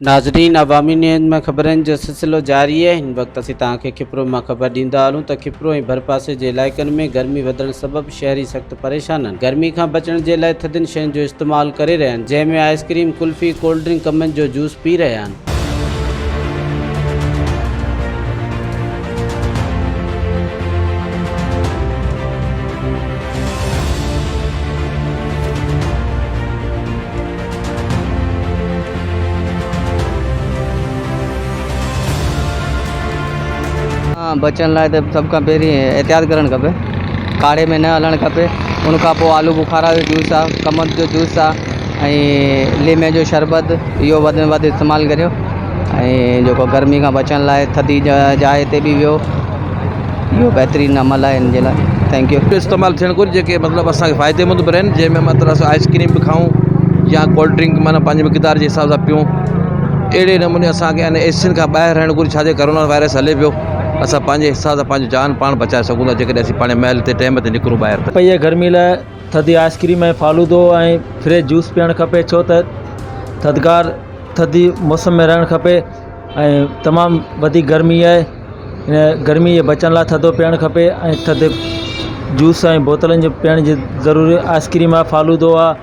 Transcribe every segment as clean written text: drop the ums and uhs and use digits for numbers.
नाज़रीन, अवामी न्यूज़ में ख़बरनि जो सिलसिलो जारी है। हिन वक्त असीं तव्हांखे खिपरो मां ख़बर ॾींदा हलूं त खिपरो ऐं भरपासे जे इलाइक़नि में गर्मी वधण सबबि शहरी सख़्त परेशान आहिनि। गर्मी खां बचण जे लाइ थधियुनि शयुनि जो इस्तेमालु करे रहिया आहिनि, जंहिंमें आइसक्रीम, कुल्फ़ी, कोल्ड ड्रिंक, कमनि जो जूस पी रहिया आहिनि। बचण लाइ त सभ खां पहिरीं एहतियात करणु खपे, काढ़े में न हलणु खपे। उन खां पोइ आलू बुखारा जो जूस आहे, कमद जो जूस आहे ऐं लीमे जो शरबत, इहो वधि में वधि इस्तेमालु करियो। ऐं जेको गर्मी खां बचण लाइ थधी जाइ ते बि वियो, इहो बहितरीनु अमल आहे हिन जे लाइ। Thank U. इस्तेमालु थियणु घुरिजे जेके मतिलबु असांखे फ़ाइदेमंद बि रहनि, जंहिंमें मतिलबु असां आइसक्रीम बि खाऊं या कोल्ड ड्रिंक माना पंहिंजे मिक़दार जे हिसाब सां पियूं। अहिड़े नमूने असांखे अने एसियुनि खां ॿाहिरि रहणु घुरिजे। छाजे करोना वायरस हले पियो, असां पंहिंजे हिसाब सां पंहिंजी जान पाण बचाए सघूं था जेकॾहिं असीं पाण महल ते टाइम ते निकिरूं ॿाहिरि। पई आहे गर्मी लाइ थधी आइसक्रीम ऐं फालूदो ऐं फ्रेश जूस पीअणु खपे, छो त थधी मौसम में रहणु खपे ऐं तमामु वधीक गर्मी आहे। हिन गर्मी जे बचण लाइ थधो पीअणु खपे ऐं थधे जूस ऐं बोतलनि जो पीअण जी ज़रूरी। आइसक्रीम आहे, फालूदो आहे,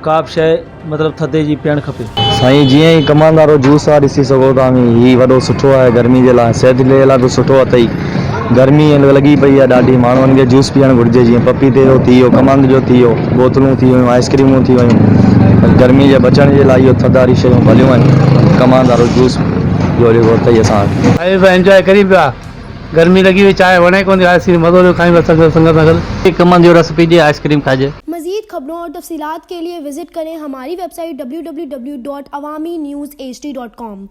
का बि शइ मतिलबु थधे जी पीअणु खपे। साईं जीअं ई कमांड वारो जूस आहे ॾिसी सघो था, हीउ वॾो सुठो आहे गर्मी जे लाइ, सिहत जे लाइ बि सुठो अथई। गर्मी लॻी पई आहे ॾाढी, माण्हुनि खे जूस पीअणु घुरिजे, जीअं पपीते जो थी वियो, कमांद जो थी वियो, बोतलूं थी वियूं, आइसक्रीमूं थी वियूं। गर्मी जे बचण जे लाइ इहो थधारी शयूं भलियूं आहिनि। कमांद वारो जूस जो जेको अथई असां एंजॉय करी पिया। गर्मी लगी हुई, चाय वणे कोन थी, आइसक्रीम मज़ो जो खाई संगत सां गॾु। कमंद जो रस पीजिए, आइसक्रीम खाइजे। मज़ीद खबरों और तफसीलात के लिए विजिट करें हमारी वेबसाइट www.awamiNewsHD.com।